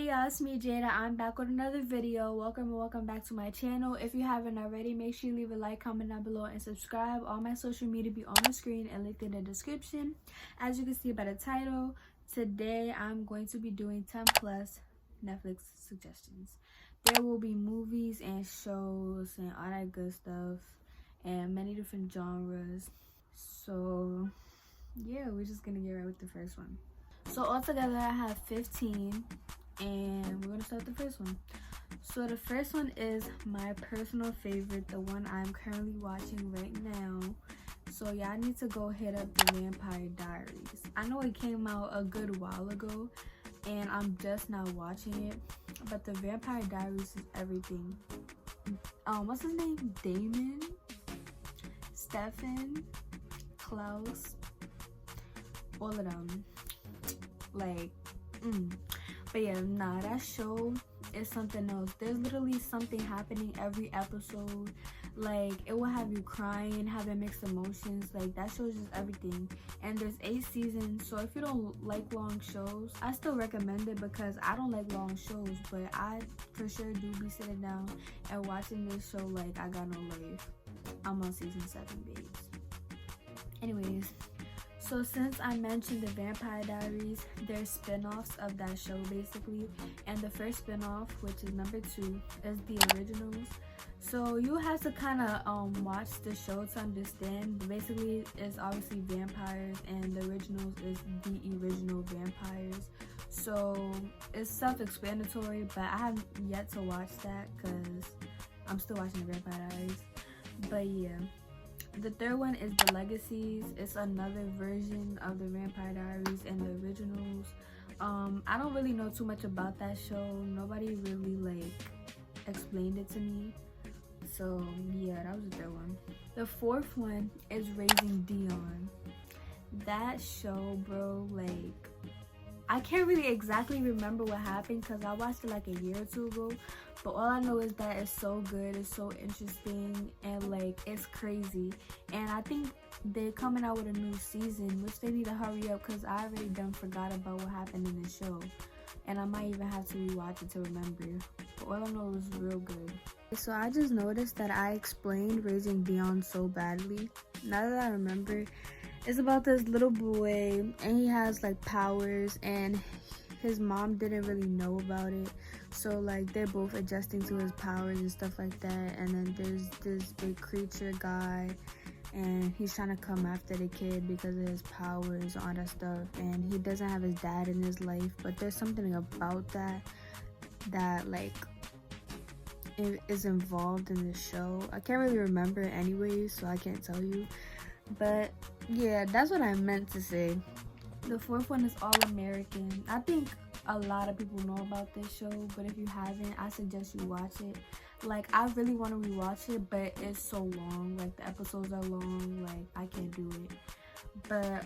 Hey y'all, it's me Jada. I'm back with another video. Welcome back to my channel. If you haven't already, make sure you leave a like, comment down below, and subscribe. All my social media be on the screen and linked in the description. As you can see by the title, today I'm going to be doing 10 plus Netflix suggestions. There will be movies and shows and all that good stuff and many different genres. So yeah, we're just gonna get right with the first one. So altogether I have 15 and we're gonna start with the first one. So the first one is my personal favorite, the one I'm currently watching right now. So y'all need to go hit up the Vampire Diaries. I know it came out a good while ago and I'm just now watching it, but the Vampire Diaries is everything. What's his name? Damon, Stefan, Klaus, all of them. Like, but yeah, nah, that show is something else. There's literally something happening every episode. Like, it will have you crying, having mixed emotions. Like, that show is just everything. And there's 8 seasons, so if you don't like long shows, I still recommend it because I don't like long shows, but I for sure do be sitting down and watching this show like I got no life. I'm on season 7, babes. Anyways, so since I mentioned the Vampire Diaries, there's spin-offs of that show basically, and the first spin-off, which is number 2, is the originals. So you have to kind of watch the show to understand. Basically, it's obviously vampires, and the originals is the original vampires. So it's self-explanatory, but I haven't yet to watch that because I'm still watching the Vampire Diaries. But yeah. The third one is The Legacies. It's another version of the Vampire Diaries and the originals. I don't really know too much about that show. Nobody really like explained it to me. So yeah, that was the third one. The fourth one is Raising Dion. That show, bro, like, I can't really exactly remember what happened because I watched it like a year or 2 ago, but all I know is that it's so good, it's so interesting, and like, it's crazy. And I think they're coming out with a new season, which they need to hurry up because I already done forgot about what happened in the show, and I might even have to rewatch it to remember. But all I know is real good. So I just noticed that I explained Raising Dion so badly. Now that I remember, it's about this little boy and he has like powers, and his mom didn't really know about it, so like they're both adjusting to his powers and stuff like that. And then there's this big creature guy and he's trying to come after the kid because of his powers, all that stuff, and he doesn't have his dad in his life, but there's something about that like it is involved in the show. I can't really remember anyways, so I can't tell you. But yeah, that's what I meant to say. The fourth one is All American. I think a lot of people know about this show, but if you haven't, I suggest you watch it. Like, I really want to rewatch it, but it's so long. Like, the episodes are long. Like, I can't do it. But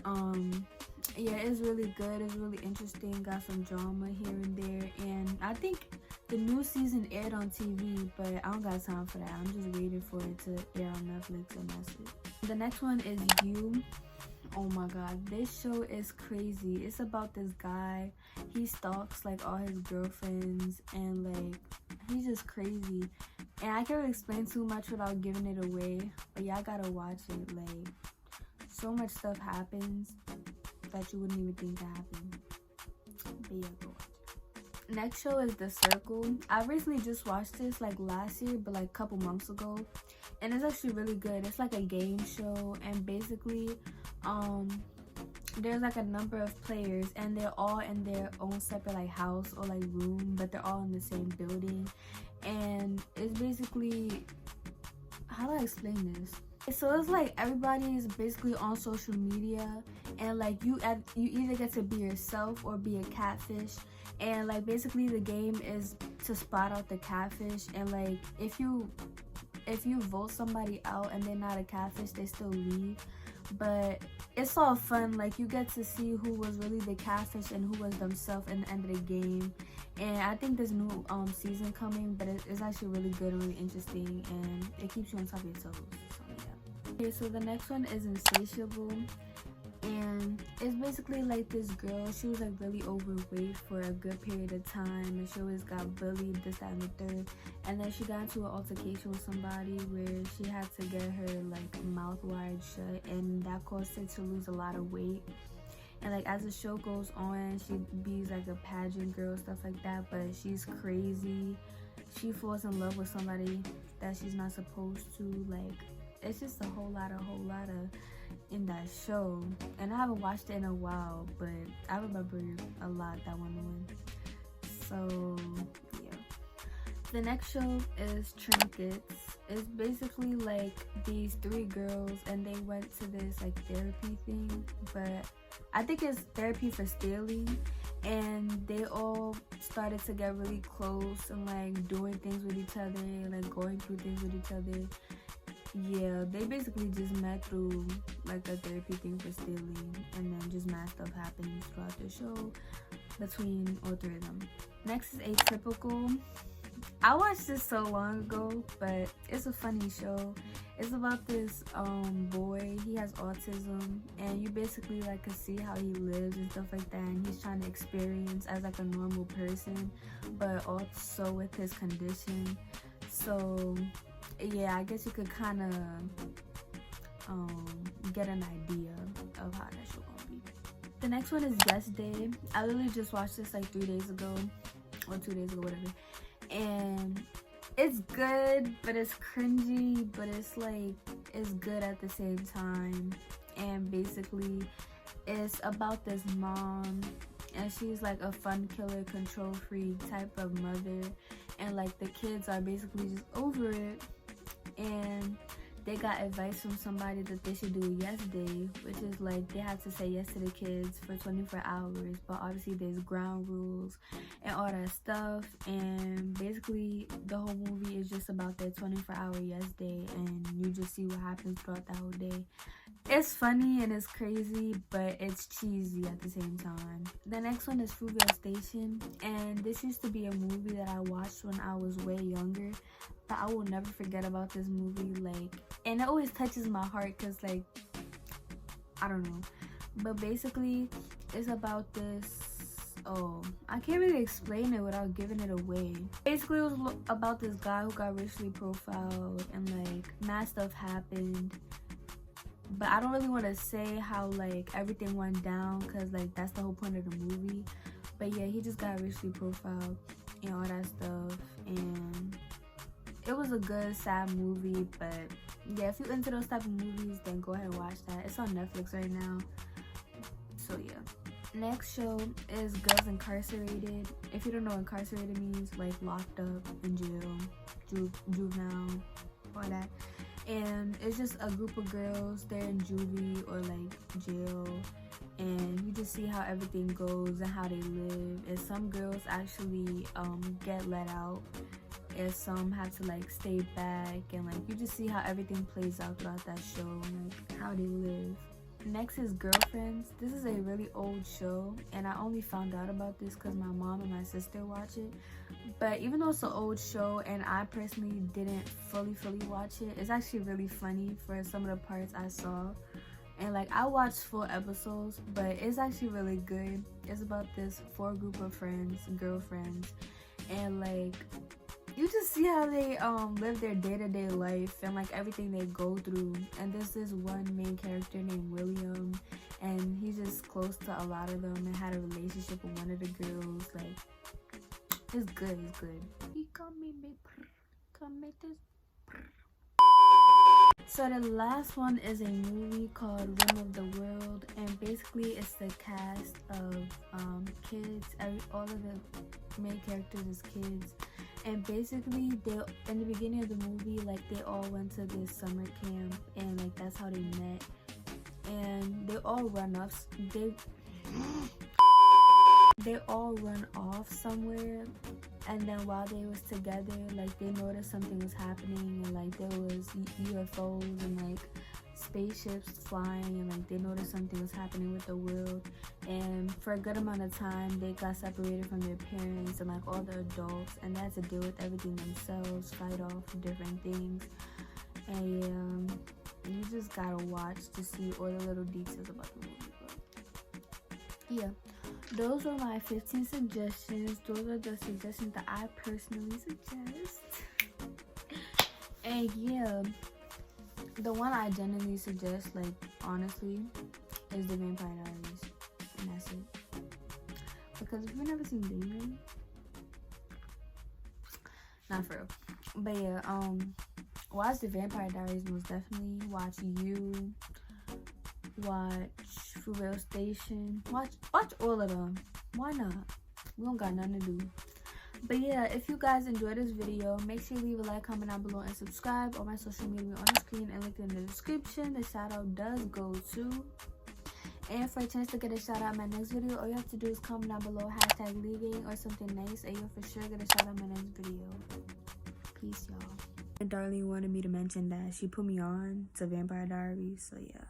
yeah, it's really good. It's really interesting. Got some drama here and there, and I think the new season aired on TV, but I don't got time for that. I'm just waiting for it to air on Netflix, and that's it. The next one is You. Oh my god, this show is crazy. It's about this guy. He stalks like all his girlfriends, and like, he's just crazy. And I can't really explain too much without giving it away, but y'all gotta watch it. Like, so much stuff happens that you wouldn't even think to happen. But yeah, go watch it. Next show is The Circle. I recently just watched this like last year, but like a couple months ago, and it's actually really good. It's like a game show, and basically there's like a number of players, and they're all in their own separate like house or like room, but they're all in the same building. And it's basically, how do I explain this? So it's like everybody is basically on social media, and like you either get to be yourself or be a catfish. And like, basically the game is to spot out the catfish, and like if you vote somebody out and they're not a catfish, they still leave. But it's all fun. Like, you get to see who was really the catfish and who was themselves in the end of the game. And I think there's a new season coming, but it's actually really good and really interesting, and it keeps you on top of your toes. So yeah. Okay, so the next one is Insatiable. And it's basically like this girl, she was like really overweight for a good period of time, and she always got bullied, this, that, and the third. And then she got into an altercation with somebody where she had to get her like mouth wired shut, and that caused her to lose a lot of weight. And like as the show goes on, she bees like a pageant girl, stuff like that, but she's crazy. She falls in love with somebody that she's not supposed to. Like, it's just a whole lot of in that show. And I haven't watched it in a while, but I remember a lot that one. So yeah, the next show is Trinkets. It's basically like these 3 girls, and they went to this like therapy thing, but I think it's therapy for stealing. And they all started to get really close and like doing things with each other, like going through things with each other. Yeah, they basically just met through like a therapy thing for stealing, and then just mad stuff happening throughout the show between all 3 of them. Next is Atypical. I watched this so long ago, but it's a funny show. It's about this boy. He has autism, and you basically like can see how he lives and stuff like that, and he's trying to experience as like a normal person, but also with his condition. So yeah, I guess you could kind of get an idea of how that show gonna be. The next one is Yesterday. I literally just watched this like 3 days ago or 2 days ago, whatever. And it's good, but it's cringy, but it's like, it's good at the same time. And basically it's about this mom, and she's like a fun killer, control freak type of mother, and like the kids are basically just over it, and they got advice from somebody that they should do yes day, which is like they have to say yes to the kids for 24 hours, but obviously there's ground rules and all that stuff. And basically the whole movie is just about their 24-hour yes day, and you just see what happens throughout that whole day. It's funny and it's crazy, but it's cheesy at the same time. The next one is Fruitvale Station, and this used to be a movie that I watched when I was way younger, but I will never forget about this movie. Like, and it always touches my heart because, like, I don't know, but basically it's about this, I can't really explain it without giving it away. Basically it was about this guy who got racially profiled, and like mad stuff happened, but I don't really want to say how like everything went down, because like that's the whole point of the movie. But yeah, he just got racially profiled and all that stuff, and it was a good sad movie. But yeah, if you're into those type of movies, then go ahead and watch that. It's on Netflix right now. So yeah. Next show is Girls Incarcerated. If you don't know what incarcerated means, like locked up in jail, juvenile, all that. And it's just a group of girls, they're in juvie or like jail, and you just see how everything goes and how they live. And some girls actually get let out, and some have to like stay back, and like you just see how everything plays out throughout that show, and like how they live. Next is Girlfriends. This is a really old show, and I only found out about this because my mom and my sister watch it. But even though it's an old show and I personally didn't fully watch it, it's actually really funny for some of the parts I saw. And like I watched 4 episodes, but it's actually really good. It's about this 4 group of friends, girlfriends, and like you just see how they live their day-to-day life and like everything they go through. And there's this one main character named William, and he's just close to a lot of them and had a relationship with one of the girls. Like, it's good, it's good. He called me come make this. So the last one is a movie called Rim of the World, and basically it's the cast of kids. All of the main characters is kids, and basically they, in the beginning of the movie, like they all went to this summer camp, and like that's how they met. And they all run off somewhere, and then while they was together, like they noticed something was happening, and like there was UFOs and like spaceships flying, and like they noticed something was happening with the world. And for a good amount of time they got separated from their parents and like all the adults, and they had to deal with everything themselves, fight off different things. And you just gotta watch to see all the little details about the movie. yeah, those were my 15 suggestions. Those are the suggestions that I personally suggest. And yeah, the one I genuinely suggest, like, honestly, is the Vampire Diaries. And that's it. Because if you've never seen Leegang, not for real. But yeah, watch the Vampire Diaries most definitely. Watch You. Watch Fruitvale Station. Watch all of them. Why not? We don't got nothing to do. But yeah, if you guys enjoyed this video, make sure you leave a like, comment down below, and subscribe. All my social media on the screen and linked in the description. The shout out does go to. And for a chance to get a shout out in my next video, all you have to do is comment down below #leegang or something nice, and you'll for sure get a shout out in my next video. Peace, y'all. And Darlene wanted me to mention that she put me on to Vampire Diaries, so yeah.